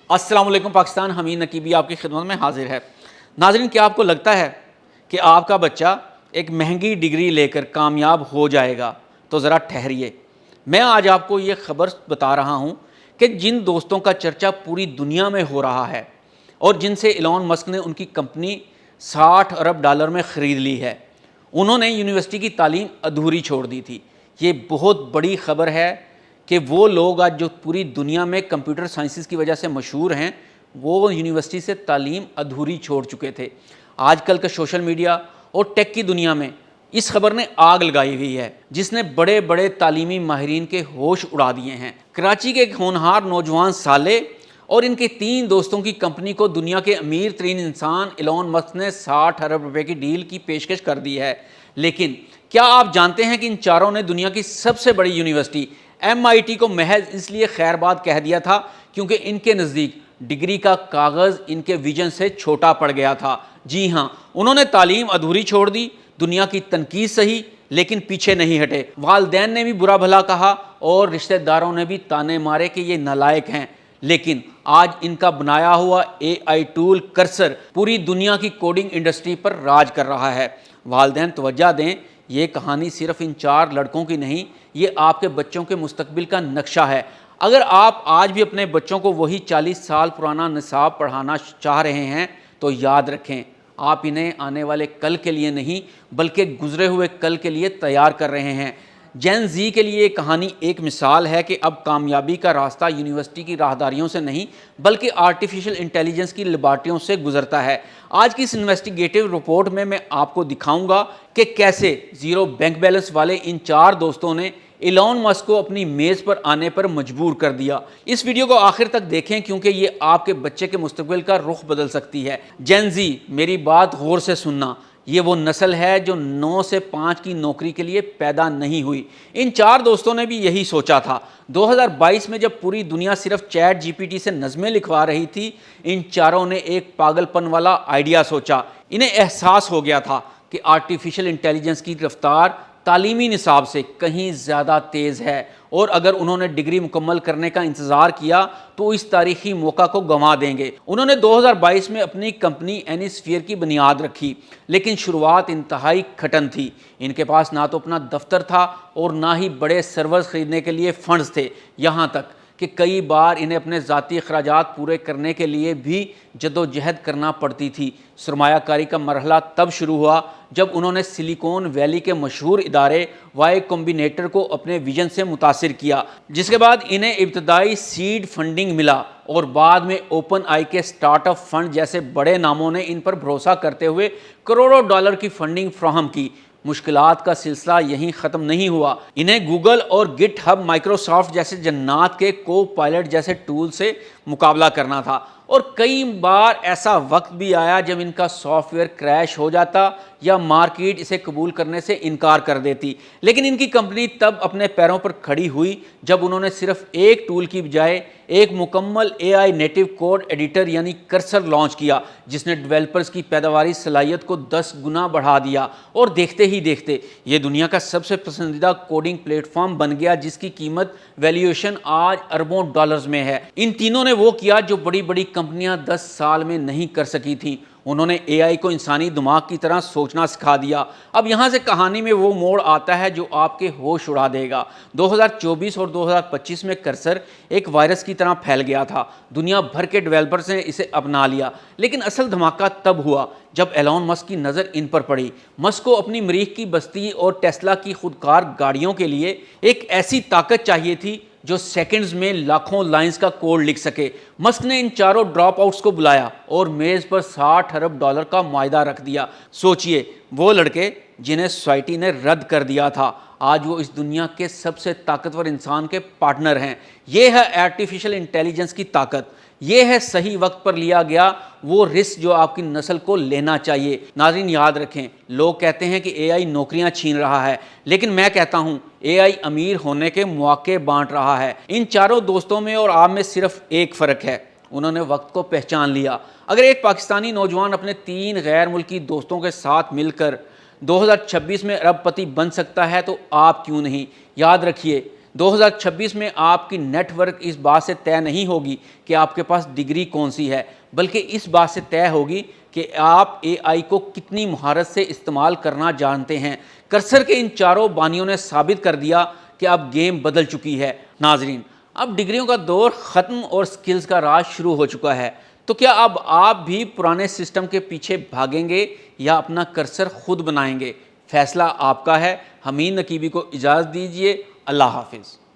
السلام علیکم پاکستان، حمید نقیبی آپ کی خدمت میں حاضر ہے۔ ناظرین، کیا آپ کو لگتا ہے کہ آپ کا بچہ ایک مہنگی ڈگری لے کر کامیاب ہو جائے گا؟ تو ذرا ٹھہریے، میں آج آپ کو یہ خبر بتا رہا ہوں کہ جن دوستوں کا چرچا پوری دنیا میں ہو رہا ہے اور جن سے ایلون مسک نے ان کی کمپنی $60 ارب میں خرید لی ہے، انہوں نے یونیورسٹی کی تعلیم ادھوری چھوڑ دی تھی۔ یہ بہت بڑی خبر ہے کہ وہ لوگ آج جو پوری دنیا میں کمپیوٹر سائنسز کی وجہ سے مشہور ہیں، وہ یونیورسٹی سے تعلیم ادھوری چھوڑ چکے تھے۔ آج کل کا سوشل میڈیا اور ٹیک کی دنیا میں اس خبر نے آگ لگائی ہوئی ہے، جس نے بڑے بڑے تعلیمی ماہرین کے ہوش اڑا دیے ہیں۔ کراچی کے ایک ہونہار نوجوان صالح اور ان کے 3 دوستوں کی کمپنی کو دنیا کے امیر ترین انسان ایلون مسک نے $60 ارب کی ڈیل کی پیشکش کر دی ہے۔ لیکن کیا آپ جانتے ہیں کہ ان چاروں نے دنیا کی سب سے بڑی یونیورسٹی MIT کو محض اس لیے خیر باد کہہ دیا تھا کیونکہ ان کے نزدیک ڈگری کا کاغذ ان کے ویژن سے چھوٹا پڑ گیا تھا؟ جی ہاں، انہوں نے تعلیم ادھوری چھوڑ دی، دنیا کی تنقید سہی، لیکن پیچھے نہیں ہٹے۔ والدین نے بھی برا بھلا کہا اور رشتہ داروں نے بھی تانے مارے کہ یہ نالائق ہیں، لیکن آج ان کا بنایا ہوا AI ٹول کرسر پوری دنیا کی کوڈنگ انڈسٹری پر راج کر رہا ہے۔ والدین توجہ دیں، یہ کہانی صرف ان 4 لڑکوں کی نہیں، یہ آپ کے بچوں کے مستقبل کا نقشہ ہے۔ اگر آپ آج بھی اپنے بچوں کو وہی 40 سال پرانا نصاب پڑھانا چاہ رہے ہیں تو یاد رکھیں، آپ انہیں آنے والے کل کے لیے نہیں بلکہ گزرے ہوئے کل کے لیے تیار کر رہے ہیں۔ جین زی کے لیے یہ کہانی ایک مثال ہے کہ اب کامیابی کا راستہ یونیورسٹی کی راہداریوں سے نہیں بلکہ آرٹیفیشل انٹیلیجنس کی لیبارٹریوں سے گزرتا ہے۔ آج کی اس انویسٹیگیٹو رپورٹ میں آپ کو دکھاؤں گا کہ کیسے زیرو بینک بیلنس والے ان 4 دوستوں نے ایلون مسک کو اپنی میز پر آنے پر مجبور کر دیا۔ اس ویڈیو کو آخر تک دیکھیں کیونکہ یہ آپ کے بچے کے مستقبل کا رخ بدل سکتی ہے۔ جین زی، میری بات غور سے سننا، یہ وہ نسل ہے جو 9 سے 5 کی نوکری کے لیے پیدا نہیں ہوئی۔ ان 4 دوستوں نے بھی یہی سوچا تھا۔ 2022 میں جب پوری دنیا صرف ChatGPT سے نظمیں لکھوا رہی تھی، ان 4 نے ایک پاگل پن والا آئیڈیا سوچا۔ انہیں احساس ہو گیا تھا کہ آرٹیفیشل انٹیلیجنس کی رفتار تعلیمی نصاب سے کہیں زیادہ تیز ہے، اور اگر انہوں نے ڈگری مکمل کرنے کا انتظار کیا تو اس تاریخی موقع کو گنوا دیں گے۔ انہوں نے 2022 میں اپنی کمپنی اینیسفیئر کی بنیاد رکھی، لیکن شروعات انتہائی کھٹن تھی۔ ان کے پاس نہ تو اپنا دفتر تھا اور نہ ہی بڑے سرورز خریدنے کے لیے فنڈز تھے، یہاں تک کہ کئی بار انہیں اپنے ذاتی اخراجات پورے کرنے کے لیے بھی جدوجہد کرنا پڑتی تھی۔ سرمایہ کاری کا مرحلہ تب شروع ہوا جب انہوں نے سلیکون ویلی کے مشہور ادارے وائی کمبینیٹر کو اپنے ویژن سے متاثر کیا، جس کے بعد انہیں ابتدائی سیڈ فنڈنگ ملا اور بعد میں اوپن آئی کے اسٹارٹ اپ فنڈ جیسے بڑے ناموں نے ان پر بھروسہ کرتے ہوئے کروڑوں ڈالر کی فنڈنگ فراہم کی۔ مشکلات کا سلسلہ یہیں ختم نہیں ہوا، انہیں گوگل اور گٹ ہب، مائکروسافٹ جیسے جنات کے کو پائلٹ جیسے ٹول سے مقابلہ کرنا تھا، اور کئی بار ایسا وقت بھی آیا جب ان کا سافٹ ویئر کریش ہو جاتا یا مارکیٹ اسے قبول کرنے سے انکار کر دیتی۔ لیکن ان کی کمپنی تب اپنے پیروں پر کھڑی ہوئی جب انہوں نے صرف ایک ٹول کی بجائے ایک مکمل AI نیٹو کوڈ ایڈیٹر یعنی کرسر لانچ کیا، جس نے ڈیولپرز کی پیداواری صلاحیت کو 10 گنا بڑھا دیا، اور دیکھتے ہی دیکھتے یہ دنیا کا سب سے پسندیدہ کوڈنگ پلیٹ فارم بن گیا، جس کی قیمت ویلیویشن آج اربوں ڈالرز میں ہے۔ ان تینوں نے وہ کیا جو بڑی بڑی کمپنیاں 10 سال میں نہیں کر سکی تھیں، انہوں نے AI کو انسانی دماغ کی طرح سوچنا سکھا دیا۔ اب یہاں سے کہانی میں وہ موڑ آتا ہے جو آپ کے ہوش اڑا دے گا۔ 2024 اور 2025 میں کرسر ایک وائرس کی طرح پھیل گیا تھا، دنیا بھر کے ڈیولپرز نے اسے اپنا لیا، لیکن اصل دھماکہ تب ہوا جب ایلون مسک کی نظر ان پر پڑی۔ مسک کو اپنی مریخ کی بستی اور ٹیسلا کی خودکار گاڑیوں کے لیے ایک ایسی طاقت چاہیے تھی جو سیکنڈز میں لاکھوں لائنز کا کوڈ لکھ سکے۔ مسک نے ان 4 ڈراپ آؤٹس کو بلایا اور میز پر $60 ارب کا معاہدہ رکھ دیا۔ سوچئے، وہ لڑکے جنہیں سوسائٹی نے رد کر دیا تھا، آج وہ اس دنیا کے سب سے طاقتور انسان کے پارٹنر ہیں۔ یہ ہے آرٹیفیشل انٹیلیجنس کی طاقت، یہ ہے صحیح وقت پر لیا گیا وہ رسک جو آپ کی نسل کو لینا چاہیے۔ ناظرین، یاد رکھیں، لوگ کہتے ہیں کہ AI نوکریاں چھین رہا ہے، لیکن میں کہتا ہوں AI امیر ہونے کے مواقع بانٹ رہا ہے۔ ان 4 دوستوں میں اور آپ میں صرف ایک فرق ہے، انہوں نے وقت کو پہچان لیا۔ اگر ایک پاکستانی نوجوان اپنے 3 غیر ملکی دوستوں کے ساتھ مل کر 2026 میں ارب پتی بن سکتا ہے تو آپ کیوں نہیں؟ یاد رکھیے، 2026 میں آپ کی نیٹ ورک اس بات سے طے نہیں ہوگی کہ آپ کے پاس ڈگری کون سی ہے، بلکہ اس بات سے طے ہوگی کہ آپ اے آئی کو کتنی مہارت سے استعمال کرنا جانتے ہیں۔ کرسر کے ان چاروں بانیوں نے ثابت کر دیا کہ اب گیم بدل چکی ہے۔ ناظرین، اب ڈگریوں کا دور ختم اور سکلز کا راج شروع ہو چکا ہے۔ تو کیا اب آپ بھی پرانے سسٹم کے پیچھے بھاگیں گے یا اپنا کرسر خود بنائیں گے؟ فیصلہ آپ کا ہے۔ حمید نقیبی کو اجازت دیجیے۔ اللہ حافظ۔